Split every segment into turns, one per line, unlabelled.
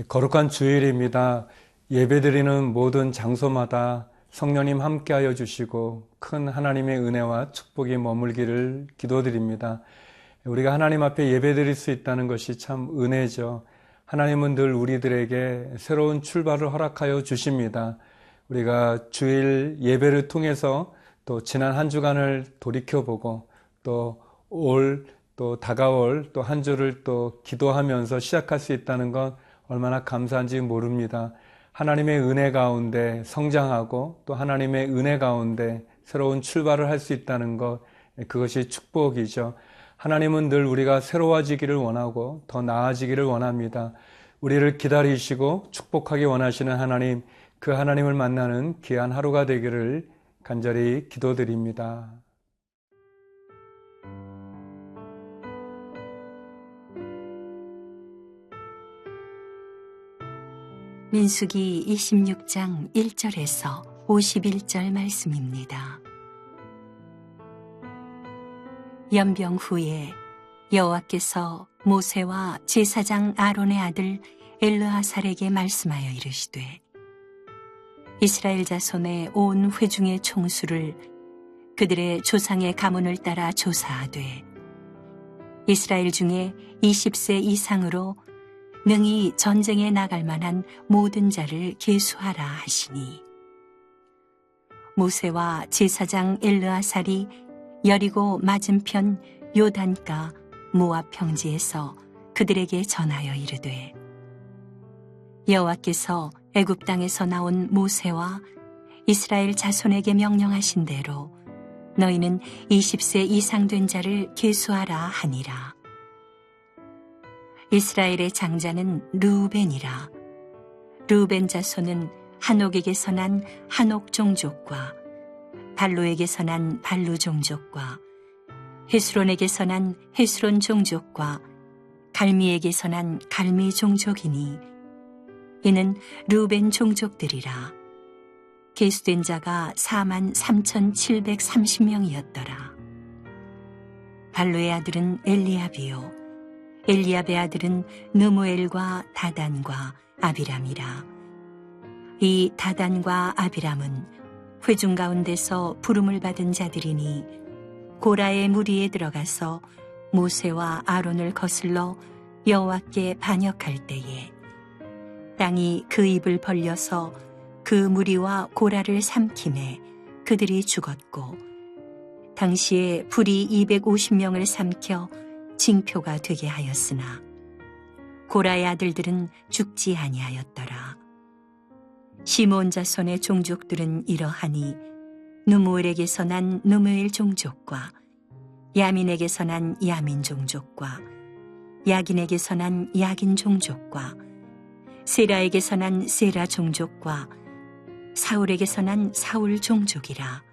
거룩한 주일입니다. 예배드리는 모든 장소마다 성령님 함께하여 주시고 큰 하나님의 은혜와 축복이 머물기를 기도드립니다. 우리가 하나님 앞에 예배드릴 수 있다는 것이 참 은혜죠. 하나님은 늘 우리들에게 새로운 출발을 허락하여 주십니다. 우리가 주일 예배를 통해서 또 지난 한 주간을 돌이켜보고 또 다가올 또 한 주를 또 기도하면서 시작할 수 있다는 건 얼마나 감사한지 모릅니다. 하나님의 은혜 가운데 성장하고 또 하나님의 은혜 가운데 새로운 출발을 할 수 있다는 것, 그것이 축복이죠. 하나님은 늘 우리가 새로워지기를 원하고 더 나아지기를 원합니다. 우리를 기다리시고 축복하기 원하시는 하나님, 그 하나님을 만나는 귀한 하루가 되기를 간절히 기도드립니다.
민수기 26장 1절에서 51절 말씀입니다. 연병 후에 여호와께서 모세와 제사장 아론의 아들 엘르아살에게 말씀하여 이르시되 이스라엘 자손의 온 회중의 총수를 그들의 조상의 가문을 따라 조사하되 이스라엘 중에 20세 이상으로 능히 전쟁에 나갈 만한 모든 자를 계수하라 하시니 모세와 제사장 엘르아살이 여리고 맞은편 요단가 모압 평지에서 그들에게 전하여 이르되 여호와께서 애굽 땅에서 나온 모세와 이스라엘 자손에게 명령하신 대로 너희는 20세 이상 된 자를 계수하라 하니라. 이스라엘의 장자는 르우벤이라. 르우벤 자손은 한옥에게서 난 한옥 종족과 발루에게서 난 발루 종족과 헤스론에게서 난 헤스론 종족과 갈미에게서 난 갈미 종족이니 이는 르우벤 종족들이라. 계수된 자가 43,730명이었더라. 발루의 아들은 엘리압이요 엘리압의 아들은 느무엘과 다단과 아비람이라. 이 다단과 아비람은 회중 가운데서 부름을 받은 자들이니 고라의 무리에 들어가서 모세와 아론을 거슬러 여호와께 반역할 때에 땅이 그 입을 벌려서 그 무리와 고라를 삼키매 그들이 죽었고 당시에 불이 250명을 삼켜 징표가 되게 하였으나 고라의 아들들은 죽지 아니하였더라. 시몬 자손의 종족들은 이러하니 누무엘에게서 난 누무엘 종족과 야민에게서 난 야민 종족과 야긴에게서 난 야긴 종족과 세라에게서 난 세라 종족과 사울에게서 난 사울 종족이라.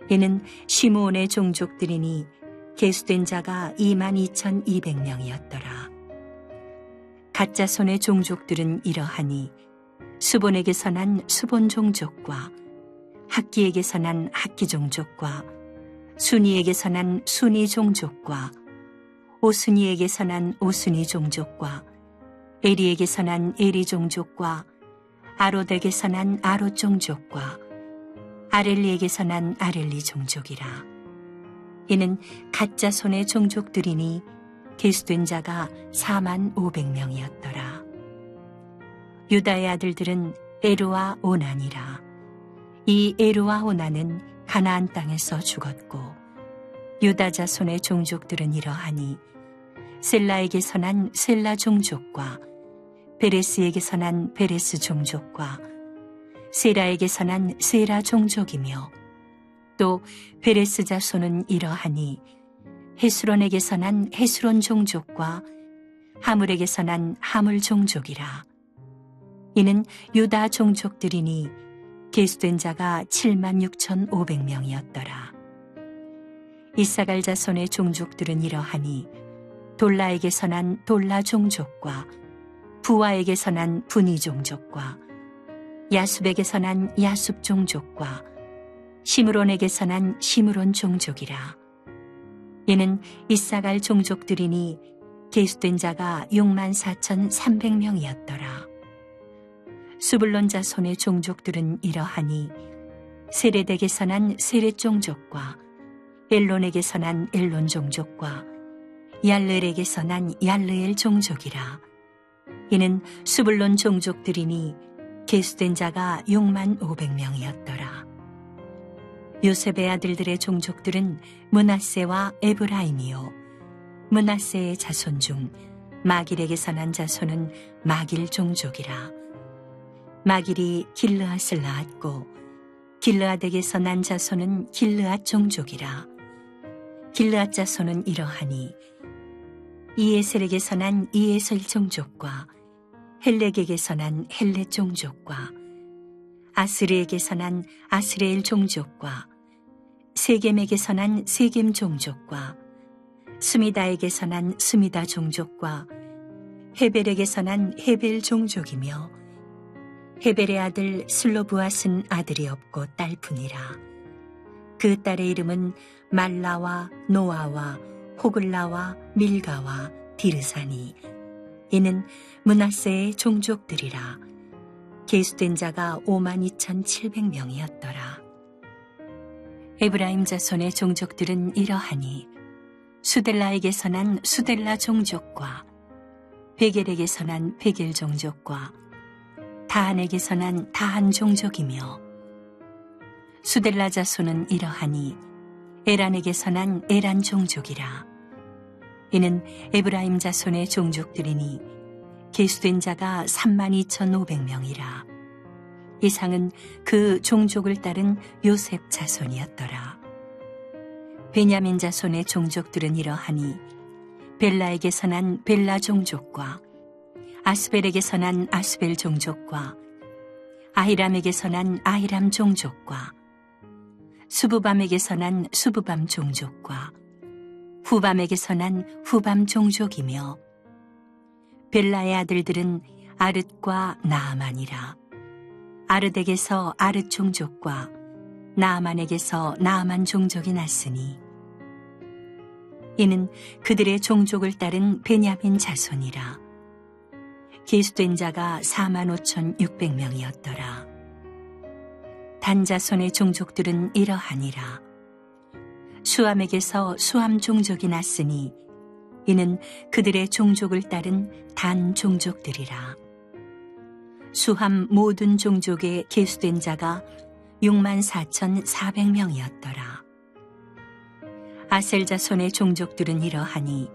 이는 시므온의 종족들이니 계수된 자가 22,200명이었더라. 갓자손의 종족들은 이러하니 수본에게서 난 수본 종족과 학기에게서 난 학기 종족과 순이에게서 난 순이 종족과 오순이에게서 난 오순이 종족과 에리에게서 난 에리 종족과 아롯에게서 난 아롯 종족과 아렐리에게서 난 아렐리 종족이라. 이는 갓자손의 종족들이니 계수된 자가 45,000명이었더라. 유다의 아들들은 에루와 오난이라. 이 에루와 오난은 가나안 땅에서 죽었고 유다 자손의 종족들은 이러하니 셀라에게서 난 셀라 종족과 베레스에게서 난 베레스 종족과 세라에게서 난 세라 종족이며 또 베레스 자손은 이러하니 헤스론에게서 난 헤스론 종족과 하물에게서 난 하물 종족이라. 이는 유다 종족들이니 계수된 자가 76,500명이었더라. 이사갈 자손의 종족들은 이러하니 돌라에게서 난 돌라 종족과 부와에게서 난 분이 종족과 야숲에게서 난 야숲 종족과 시므론에게서 난 시므론 종족이라. 이는 이사갈 종족들이니 계수된 자가 64,300명이었더라. 수불론 자손의 종족들은 이러하니 세레덱에서 난 세렛 종족과 엘론에게서 난 엘론 종족과 얄르엘에게서 난 얄르엘 종족이라. 이는 수불론 종족들이니 계수된 자가 65,500명이었더라. 요셉의 아들들의 종족들은 므낫세와 에브라임이요 므낫세의 자손 중 마길에게서 난 자손은 마길 종족이라. 마길이 길르앗을 낳았고 길르앗에게서 난 자손은 길르앗 종족이라. 길르앗 자손은 이러하니 이에셀에게서 난 이에셀 종족과 헬렉에게서 난 헬렉 종족과 아스르에게서 난 아스르엘 종족과 세겜에게서 난 세겜 종족과 스미다에게서 난 스미다 종족과 헤벨에게서 난 헤벨 종족이며 헤벨의 아들 슬로브앗은 아들이 없고 딸뿐이라. 그 딸의 이름은 말라와 노아와 호글라와 밀가와 디르사니. 이는 므낫세의 종족들이라. 계수된 자가 52,700명이었더라. 에브라임 자손의 종족들은 이러하니 수델라에게서 난 수델라 종족과 베겔에게서 난 베겔 종족과 다한에게서 난 다한 종족이며 수델라 자손은 이러하니 에란에게서 난 에란 종족이라. 이는 에브라임 자손의 종족들이니 계수된 자가 32,500명이라. 이상은 그 종족을 따른 요셉 자손이었더라. 베냐민 자손의 종족들은 이러하니 벨라에게서 난 벨라 종족과 아스벨에게서 난 아스벨 종족과 아히람에게서 난 아히람 종족과 수부밤에게서 난 수부밤 종족과 후밤에게서 난 후밤 종족이며 벨라의 아들들은 아릇과 나아만이라. 아르덱에서 아르 종족과 나아만에게서 나아만 종족이 났으니 이는 그들의 종족을 따른 베냐민 자손이라. 계수된 자가 45,600명이었더라. 단 자손의 종족들은 이러하니라. 수함에게서 수함 종족이 났으니 이는 그들의 종족을 따른 단 종족들이라. 수함 모든 종족에 계수된 자가 64,400명이었더라. 아셀 자손의 종족들은 이러하니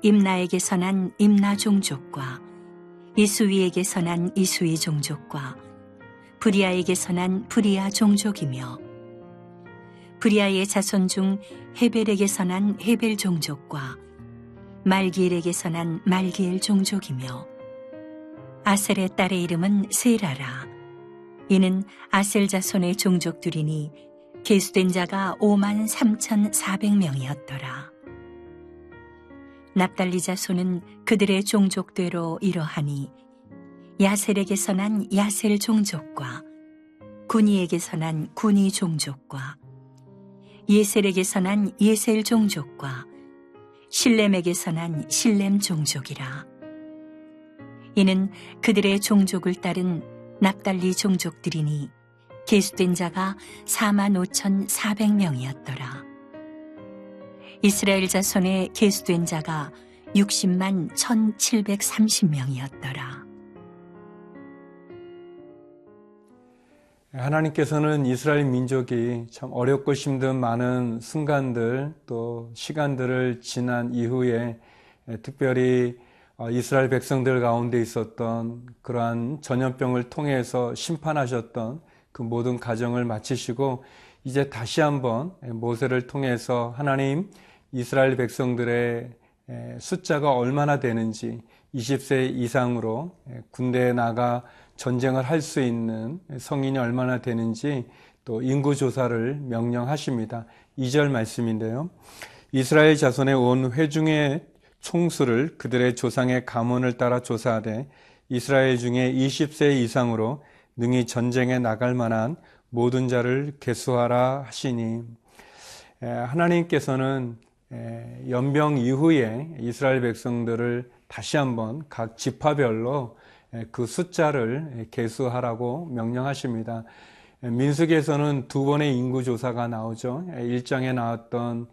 임나에게서 난 임나 종족과 이수위에게서 난 이수위 종족과 브리아에게서 난 브리아 종족이며 브리아의 자손 중 헤벨에게서 난 헤벨 종족과 말기엘에게서 난 말기엘 종족이며 아셀의 딸의 이름은 세라라. 이는 아셀 자손의 종족들이니 계수된 자가 53,400명이었더라. 납달리 자손은 그들의 종족대로 이러하니 야셀에게서 난 야셀 종족과 구니에게서 난 구니 종족과 예셀에게서 난 예셀 종족과 실렘에게서 난 실렘 종족이라. 이는 그들의 종족을 따른 납달리 종족들이니 계수된 자가 45,400명이었더라. 이스라엘 자손의 계수된 자가 60만 1,730명이었더라.
하나님께서는 이스라엘 민족이 참 어렵고 힘든 많은 순간들 또 시간들을 지난 이후에 특별히 이스라엘 백성들 가운데 있었던 그러한 전염병을 통해서 심판하셨던 그 모든 과정을 마치시고 이제 다시 한번 모세를 통해서 하나님 이스라엘 백성들의 숫자가 얼마나 되는지 20세 이상으로 군대에 나가 전쟁을 할 수 있는 성인이 얼마나 되는지 또 인구조사를 명령하십니다. 2절 말씀인데요. 이스라엘 자손의 온 회중의 총수를 그들의 조상의 가문을 따라 조사하되 이스라엘 중에 20세 이상으로 능히 전쟁에 나갈 만한 모든 자를 계수하라 하시니 하나님께서는 연병 이후에 이스라엘 백성들을 다시 한번 각 지파별로 그 숫자를 계수하라고 명령하십니다. 민수기에서는 두 번의 인구조사가 나오죠. 1장에 나왔던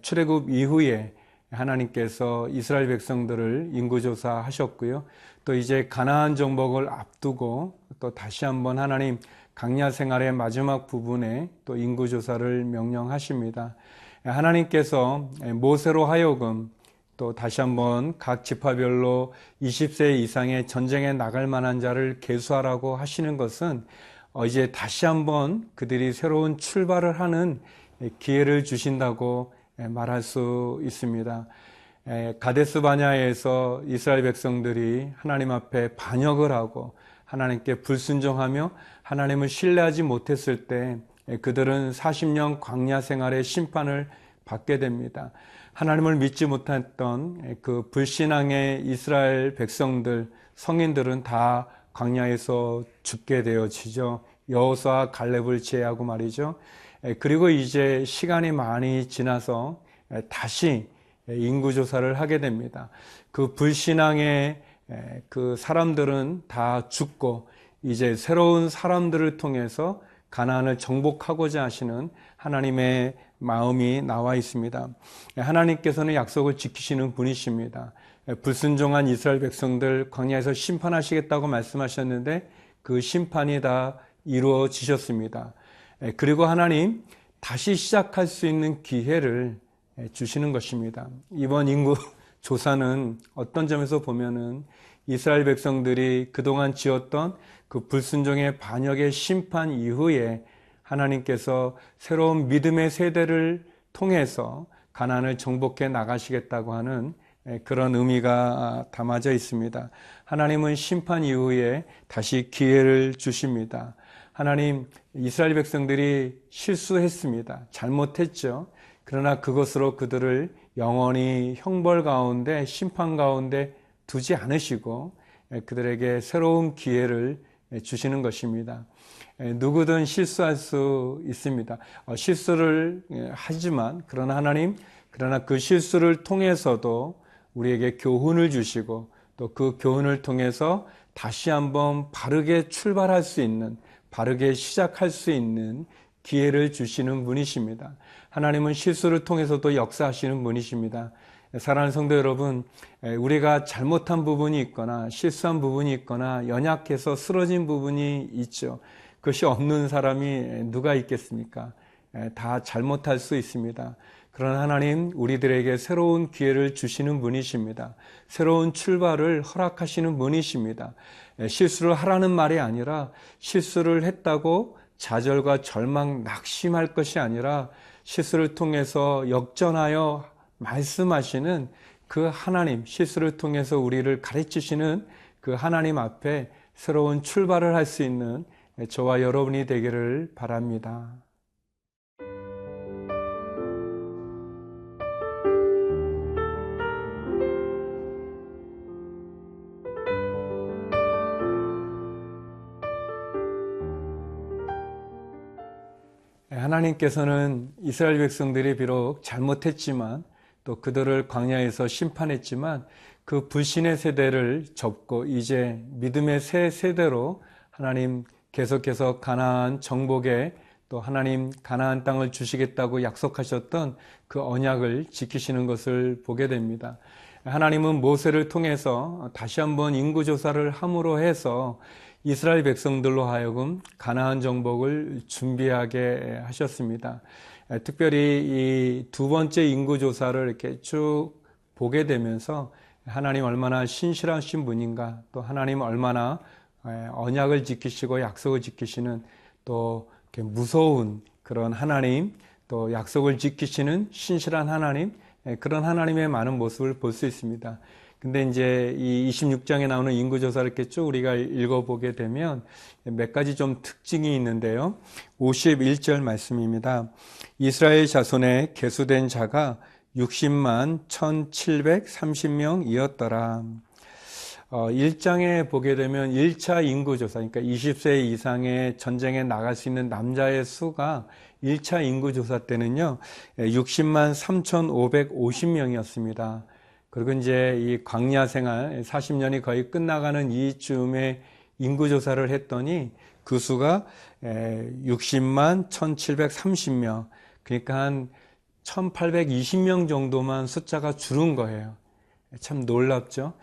출애굽 이후에 하나님께서 이스라엘 백성들을 인구조사하셨고요. 또 이제 가나안 정복을 앞두고 또 다시 한번 하나님 광야 생활의 마지막 부분에 또 인구조사를 명령하십니다. 하나님께서 모세로 하여금 또 다시 한번 각 지파별로 20세 이상의 전쟁에 나갈 만한 자를 계수하라고 하시는 것은 이제 다시 한번 그들이 새로운 출발을 하는 기회를 주신다고 말할 수 있습니다. 가데스 바냐에서 이스라엘 백성들이 하나님 앞에 반역을 하고 하나님께 불순종하며 하나님을 신뢰하지 못했을 때 그들은 40년 광야 생활의 심판을 받게 됩니다. 하나님을 믿지 못했던 그 불신앙의 이스라엘 백성들, 성인들은 다 광야에서 죽게 되어지죠. 여호수아 갈렙을 제외하고 말이죠. 그리고 이제 시간이 많이 지나서 다시 인구조사를 하게 됩니다. 그 불신앙의 그 사람들은 다 죽고 이제 새로운 사람들을 통해서 가나안을 정복하고자 하시는 하나님의 마음이 나와 있습니다. 하나님께서는 약속을 지키시는 분이십니다. 불순종한 이스라엘 백성들 광야에서 심판하시겠다고 말씀하셨는데 그 심판이 다 이루어지셨습니다. 그리고 하나님 다시 시작할 수 있는 기회를 주시는 것입니다. 이번 인구 조사는 어떤 점에서 보면은 이스라엘 백성들이 그동안 지었던 그 불순종의 반역의 심판 이후에 하나님께서 새로운 믿음의 세대를 통해서 가나안을 정복해 나가시겠다고 하는 그런 의미가 담아져 있습니다. 하나님은 심판 이후에 다시 기회를 주십니다. 하나님, 이스라엘 백성들이 실수했습니다. 잘못했죠. 그러나 그것으로 그들을 영원히 형벌 가운데, 심판 가운데 두지 않으시고 그들에게 새로운 기회를 주시는 것입니다. 누구든 실수할 수 있습니다. 실수를 하지만 그러나 그 실수를 통해서도 우리에게 교훈을 주시고 또 그 교훈을 통해서 다시 한번 바르게 출발할 수 있는, 바르게 시작할 수 있는 기회를 주시는 분이십니다. 하나님은 실수를 통해서도 역사하시는 분이십니다. 사랑하는 성도 여러분, 우리가 잘못한 부분이 있거나 실수한 부분이 있거나 연약해서 쓰러진 부분이 있죠. 그것이 없는 사람이 누가 있겠습니까? 다 잘못할 수 있습니다. 그러나 하나님, 우리들에게 새로운 기회를 주시는 분이십니다. 새로운 출발을 허락하시는 분이십니다. 실수를 하라는 말이 아니라 실수를 했다고 좌절과 절망, 낙심할 것이 아니라 실수를 통해서 역전하여 말씀하시는 그 하나님, 실수를 통해서 우리를 가르치시는 그 하나님 앞에 새로운 출발을 할 수 있는 저와 여러분이 되기를 바랍니다. 하나님께서는 이스라엘 백성들이 비록 잘못했지만 또 그들을 광야에서 심판했지만 그 불신의 세대를 접고 이제 믿음의 새 세대로 하나님 계속해서 가나안 정복에 또 하나님 가나안 땅을 주시겠다고 약속하셨던 그 언약을 지키시는 것을 보게 됩니다. 하나님은 모세를 통해서 다시 한번 인구조사를 함으로 해서 이스라엘 백성들로 하여금 가나안 정복을 준비하게 하셨습니다. 특별히 이 두 번째 인구조사를 이렇게 쭉 보게 되면서 하나님 얼마나 신실하신 분인가, 또 하나님 얼마나 언약을 지키시고 약속을 지키시는 또 이렇게 무서운 그런 하나님, 또 약속을 지키시는 신실한 하나님, 그런 하나님의 많은 모습을 볼 수 있습니다. 근데 이제 이 26장에 나오는 인구조사를 이렇게 쭉 우리가 읽어보게 되면 몇 가지 좀 특징이 있는데요. 51절 말씀입니다. 이스라엘 자손에 계수된 자가 60만 1730명이었더라. 1장에 보게 되면 1차 인구조사, 그러니까 20세 이상의 전쟁에 나갈 수 있는 남자의 수가 1차 인구조사 때는요, 60만 3,550명이었습니다. 그리고 이제 이 광야 생활 40년이 거의 끝나가는 이쯤에 인구조사를 했더니 그 수가 60만 1,730명, 그러니까 한 1,820명 정도만 숫자가 줄은 거예요. 참 놀랍죠?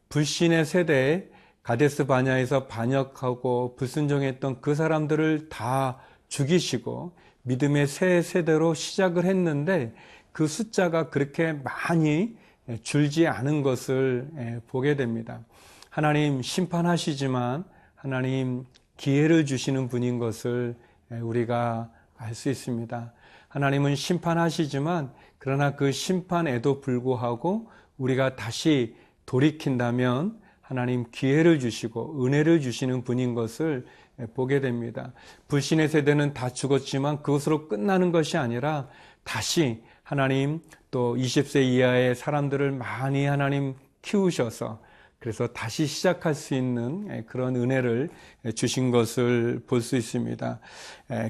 불신의 세대에 가데스 바냐에서 반역하고 불순종했던 그 사람들을 다 죽이시고 믿음의 새 세대로 시작을 했는데 그 숫자가 그렇게 많이 줄지 않은 것을 보게 됩니다. 하나님 심판하시지만 하나님 기회를 주시는 분인 것을 우리가 알 수 있습니다. 하나님은 심판하시지만 그러나 그 심판에도 불구하고 우리가 다시 돌이킨다면 하나님 기회를 주시고 은혜를 주시는 분인 것을 보게 됩니다. 불신의 세대는 다 죽었지만 그것으로 끝나는 것이 아니라 다시 하나님 또 20세 이하의 사람들을 많이 하나님 키우셔서 그래서 다시 시작할 수 있는 그런 은혜를 주신 것을 볼 수 있습니다.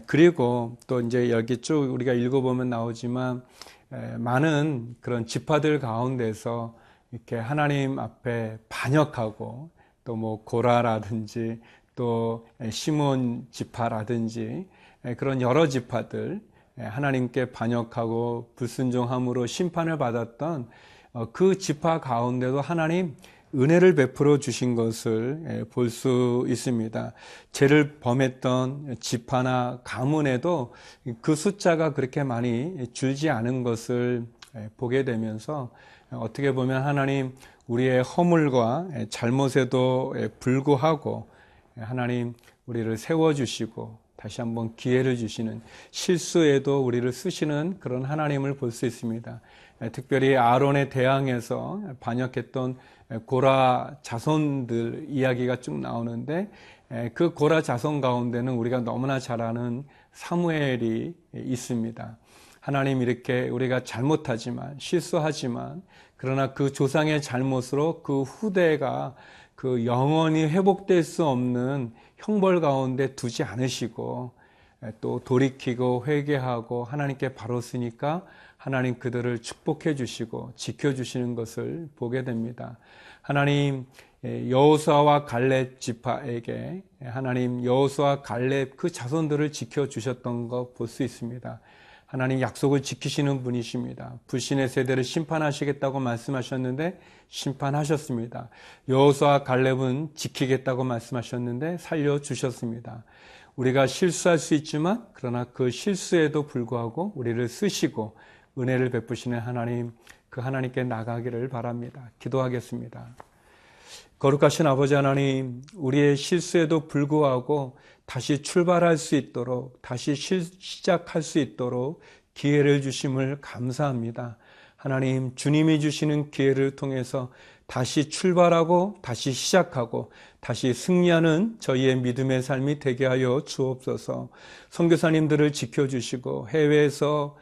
그리고 또 이제 여기 쭉 우리가 읽어보면 나오지만 많은 그런 지파들 가운데서 이렇게 하나님 앞에 반역하고 또 뭐 고라라든지 또 시몬 지파라든지 그런 여러 지파들 하나님께 반역하고 불순종함으로 심판을 받았던 그 지파 가운데도 하나님 은혜를 베풀어 주신 것을 볼 수 있습니다. 죄를 범했던 지파나 가문에도 그 숫자가 그렇게 많이 줄지 않은 것을 보게 되면서 어떻게 보면 하나님 우리의 허물과 잘못에도 불구하고 하나님 우리를 세워주시고 다시 한번 기회를 주시는 실수에도 우리를 쓰시는 그런 하나님을 볼 수 있습니다. 특별히 아론에 대항해서 반역했던 고라 자손들 이야기가 쭉 나오는데 그 고라 자손 가운데는 우리가 너무나 잘 아는 사무엘이 있습니다. 하나님 이렇게 우리가 잘못하지만 실수하지만 그러나 그 조상의 잘못으로 그 후대가 그 영원히 회복될 수 없는 형벌 가운데 두지 않으시고 또 돌이키고 회개하고 하나님께 바로 쓰니까 하나님 그들을 축복해 주시고 지켜주시는 것을 보게 됩니다. 하나님 여호수아와 갈렙 지파에게 하나님 여호수아 갈렙 그 자손들을 지켜주셨던 거 볼 수 있습니다. 하나님 약속을 지키시는 분이십니다. 불신의 세대를 심판하시겠다고 말씀하셨는데 심판하셨습니다. 여호수아 갈렙은 지키겠다고 말씀하셨는데 살려주셨습니다. 우리가 실수할 수 있지만 그러나 그 실수에도 불구하고 우리를 쓰시고 은혜를 베푸시는 하나님, 그 하나님께 나가기를 바랍니다. 기도하겠습니다. 거룩하신 아버지 하나님, 우리의 실수에도 불구하고 다시 출발할 수 있도록, 다시 시작할 수 있도록 기회를 주심을 감사합니다. 하나님, 주님이 주시는 기회를 통해서 다시 출발하고, 다시 시작하고, 다시 승리하는 저희의 믿음의 삶이 되게 하여 주옵소서. 선교사님들을 지켜주시고, 해외에서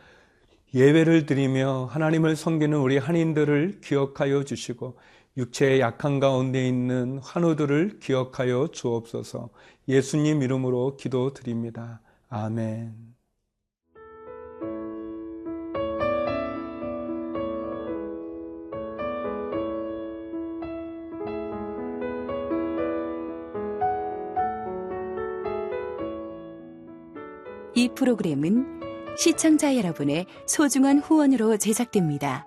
예배를 드리며 하나님을 섬기는 우리 한인들을 기억하여 주시고 육체의 약한 가운데 있는 환우들을 기억하여 주옵소서. 예수님 이름으로 기도드립니다. 아멘.
이 프로그램은 시청자 여러분의 소중한 후원으로 제작됩니다.